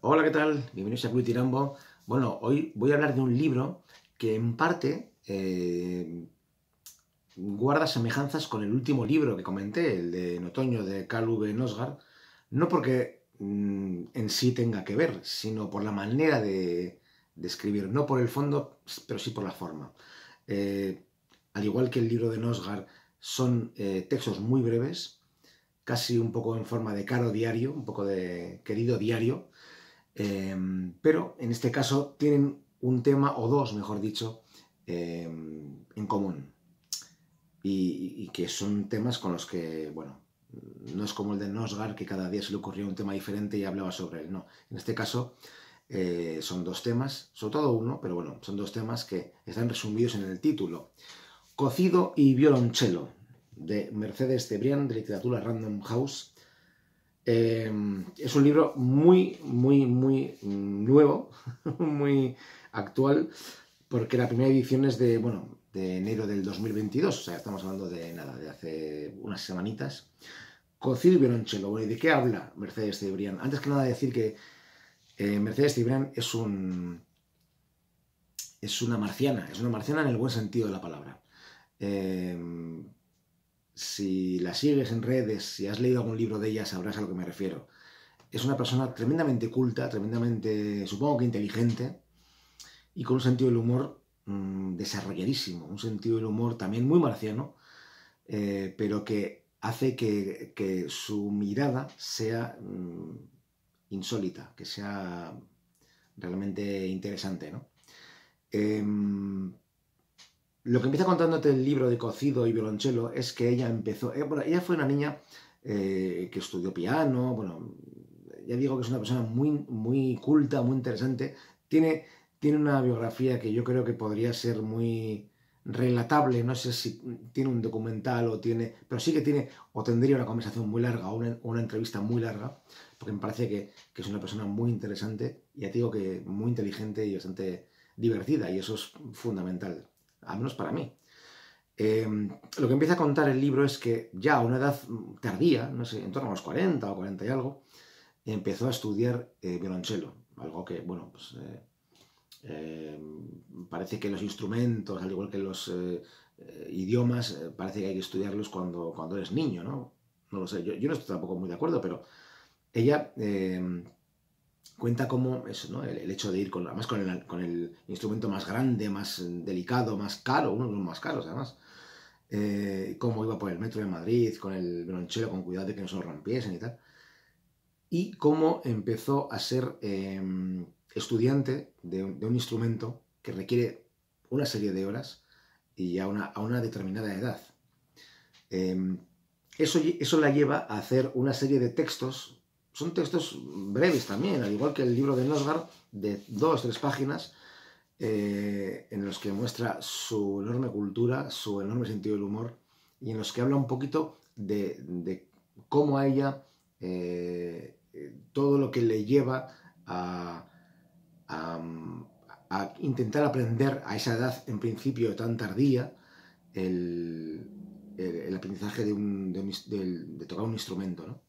Hola, ¿qué tal? Bienvenidos a Club Tirambo. Bueno, hoy voy a hablar de un libro que en parte guarda semejanzas con el último libro que comenté, el de En otoño de Carl Uwe Nosgard, no porque en sí tenga que ver, sino por la manera de escribir, no por el fondo, pero sí por la forma. Eh, Al igual que el libro de Nosgard, son textos muy breves, casi un poco en forma de caro diario, un poco de querido diario, pero en este caso tienen un tema, o dos, mejor dicho, en común. Y que son temas con los que, bueno, no es como el de Nosgard, que cada día se le ocurría un tema diferente y hablaba sobre él. No, en este caso son dos temas, sobre todo uno, pero bueno, son dos temas que están resumidos en el título. Cocido y violonchelo, de Mercedes Cebrián, de Literatura Random House. Es un libro muy nuevo, muy actual, porque la primera edición es de, bueno, de enero del 2022, o sea, estamos hablando de nada, de hace unas semanitas. Cocido y violonchelo. Bueno, ¿y de qué habla Mercedes Cebrián? Antes que nada decir que Mercedes Cebrián es una marciana en el buen sentido de la palabra. Si la sigues en redes, si has leído algún libro de ella, sabrás a lo que me refiero. Es una persona tremendamente culta, tremendamente, supongo que inteligente, y con un sentido del humor desarrolladísimo, un sentido del humor también muy marciano, pero que hace que su mirada sea insólita, que sea realmente interesante, ¿no? Lo que empieza contándote el libro de Cocido y Violonchelo es que ella empezó, bueno, ella fue una niña que estudió piano, bueno, ya digo que es una persona muy culta, muy interesante, tiene una biografía que yo creo que podría ser muy relatable, no sé si tiene un documental o tiene, pero sí que tiene o tendría una conversación muy larga o una entrevista muy larga, porque me parece que es una persona muy interesante, y ya te digo que muy inteligente y bastante divertida, y eso es fundamental, al menos para mí. Lo que empieza a contar el libro es que ya a una edad tardía, no sé, en torno a los 40 o 40 y algo, empezó a estudiar violonchelo, algo que, bueno, pues eh, parece que los instrumentos, al igual que los idiomas, parece que hay que estudiarlos cuando eres niño, ¿no? No lo sé, yo no estoy tampoco muy de acuerdo, pero ella cuenta cómo eso, ¿no? El hecho de ir además con el instrumento más grande, más delicado, más caro, uno de los más caros además, cómo iba por el metro de Madrid con el violonchelo, con cuidado de que no se lo rompiesen y tal, y cómo empezó a ser estudiante de un instrumento que requiere una serie de horas y a una determinada edad. Eh, eso la lleva a hacer una serie de textos, son textos breves también, al igual que el libro de Nosgard, de 2 o 3 páginas, en los que muestra su enorme cultura, su enorme sentido del humor, y en los que habla un poquito de cómo a ella todo lo que le lleva a, a, a intentar aprender a esa edad, en principio tan tardía, el, el aprendizaje de tocar un instrumento, ¿no?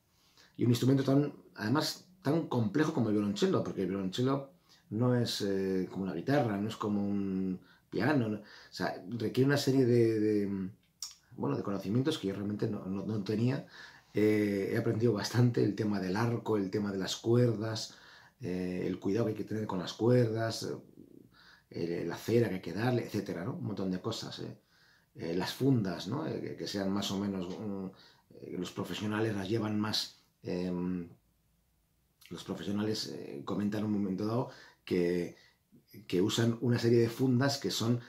Y un instrumento tan, además, tan complejo como el violonchelo, porque el violonchelo no es como una guitarra, no es como un piano, ¿no? O sea, requiere una serie bueno, de conocimientos que yo realmente no tenía. He aprendido bastante el tema del arco, el tema de las cuerdas, el cuidado que hay que tener con las cuerdas, la cera que hay que darle, etcétera, ¿no? Un montón de cosas. Las fundas, ¿no? Que sean más o menos, los profesionales las llevan más. Los profesionales comentan en un momento dado que usan una serie de fundas que son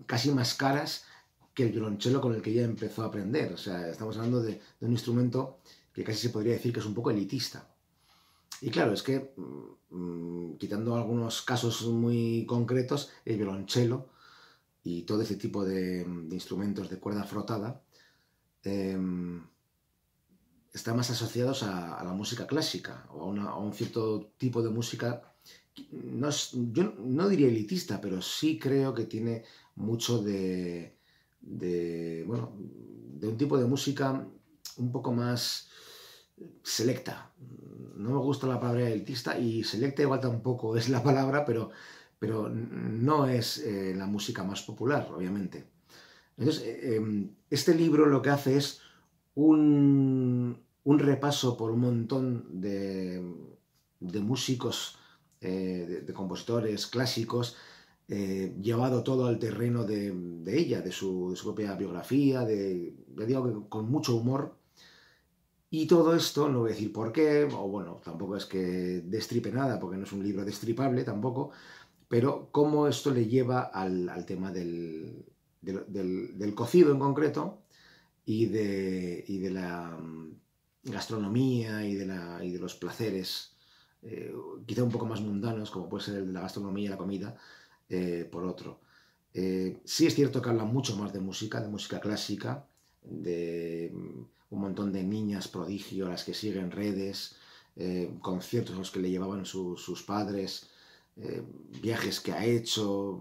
casi más caras que el violonchelo con el que ella empezó a aprender. O sea, estamos hablando de un instrumento que casi se podría decir que es un poco elitista. Y claro, es que, quitando algunos casos muy concretos, el violonchelo y todo ese tipo de instrumentos de cuerda frotada eh, están más asociados a la música clásica o a un cierto tipo de música. No es, yo no diría elitista, pero sí creo que tiene mucho bueno, de un tipo de música un poco más, selecta. No me gusta la palabra elitista y selecta igual tampoco es la palabra, pero no es la música más popular, obviamente. Entonces, este libro lo que hace es un repaso por un montón de músicos, de compositores clásicos, llevado todo al terreno de ella, de su propia biografía, ya digo que con mucho humor. Y todo esto, no voy a decir por qué, o bueno, tampoco es que destripe nada, porque no es un libro destripable tampoco, pero cómo esto le lleva al tema del cocido en concreto y de la gastronomía y de los placeres, quizá un poco más mundanos, como puede ser el de la gastronomía y la comida, por otro. Sí es cierto que habla mucho más de música clásica, de un montón de niñas prodigio a las que siguen redes, conciertos a los que le llevaban sus padres, viajes que ha hecho,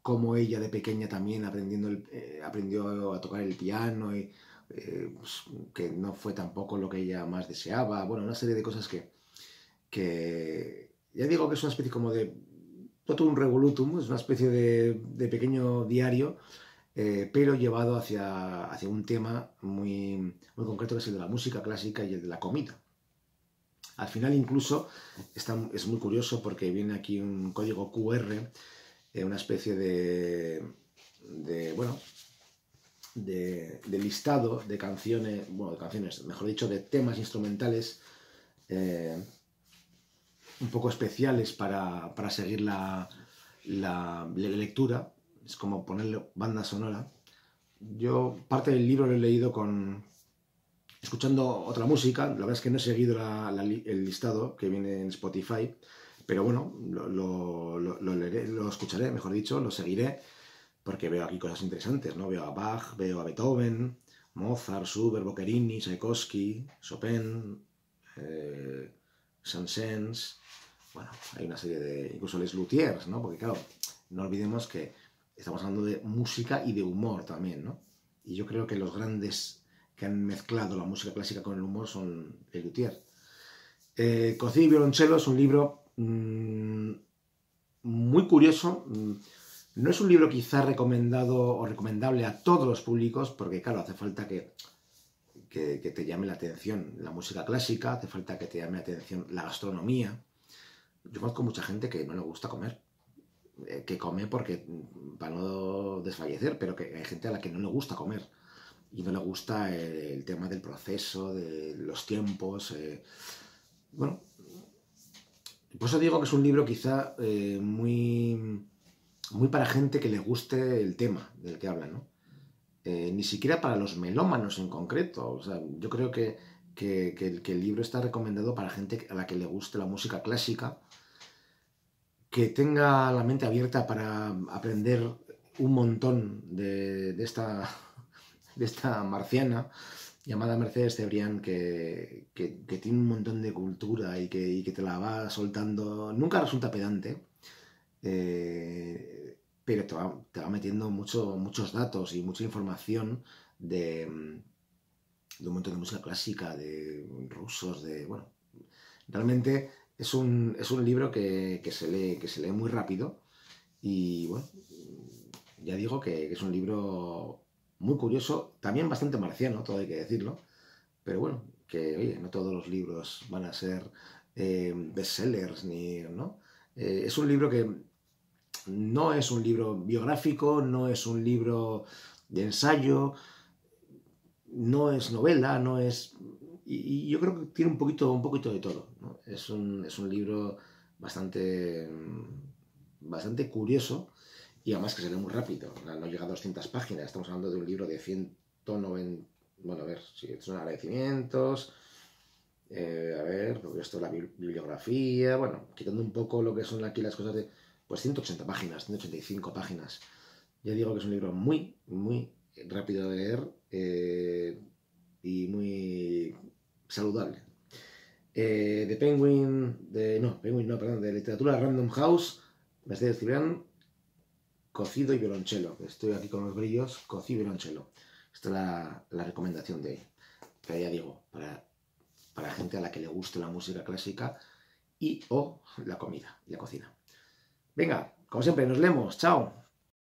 cómo ella de pequeña también aprendió a tocar el piano y pues, que no fue tampoco lo que ella más deseaba. Bueno, una serie de cosas que ya digo que es una especie como de totum revolutum, es una especie de pequeño diario, pero llevado hacia un tema muy, muy concreto, que es el de la música clásica y el de la comida. Al final incluso es muy curioso porque viene aquí un código QR, una especie bueno, de listado de canciones, bueno, de canciones, mejor dicho, de temas instrumentales un poco especiales para seguir la lectura. Es como ponerle banda sonora. Yo parte del libro lo he leído escuchando otra música. La verdad es que no he seguido el listado que viene en Spotify, pero bueno, lo leeré, lo escucharé, mejor dicho, lo seguiré, porque veo aquí cosas interesantes, ¿no? Veo a Bach, veo a Beethoven, Mozart, Schubert, Boccherini, Tchaikovsky, Chopin, Saint-Saëns. Bueno, hay una serie incluso les Luthiers, ¿no? Porque claro, no olvidemos que estamos hablando de música y de humor también, ¿no? Y yo creo que los grandes que han mezclado la música clásica con el humor son les Luthiers. Cocido y violonchelo es un libro muy curioso. No es un libro quizá recomendado o recomendable a todos los públicos, porque claro, hace falta que te llame la atención la música clásica, hace falta que te llame la atención la gastronomía. Yo conozco mucha gente que no le gusta comer, que come porque para no desfallecer, pero que hay gente a la que no le gusta comer y no le gusta el tema del proceso, de los tiempos. Bueno, por eso digo que es un libro quizá muy, muy para gente que le guste el tema del que habla, ¿no? Ni siquiera para los melómanos en concreto. O sea, yo creo que el libro está recomendado para gente a la que le guste la música clásica, que tenga la mente abierta para aprender un montón de esta marciana llamada Mercedes Cebrián, que tiene un montón de cultura y que te la va soltando. Nunca resulta pedante, pero te va metiendo muchos datos y mucha información de un montón de música clásica, de rusos, bueno, realmente es un libro que se lee muy rápido y bueno, ya digo que es un libro muy curioso, también bastante marciano, todo hay que decirlo, pero bueno, que oye, no todos los libros van a ser bestsellers, ¿no? Es un libro que no es un libro biográfico, no es un libro de ensayo, no es novela, no es... Y yo creo que tiene un poquito de todo, ¿no? Es un libro bastante curioso y además que se lee muy rápido. No llega a 200 páginas, estamos hablando de un libro de 190... Bueno, a ver, si son agradecimientos, a ver, porque esto es la bibliografía, bueno, quitando un poco lo que son aquí las cosas de... Pues 180 páginas, 185 páginas. Ya digo que es un libro muy, muy rápido de leer y muy saludable. De Penguin no, perdón, de literatura Random House, Mercedes Cibrián, Cocido y violonchelo. Estoy aquí con los brillos, Cocido y violonchelo. Esta es la recomendación de hoy. Pero ya digo, para para gente a la que le guste la música clásica y o la comida y la cocina. Venga, como siempre, nos leemos. Chao.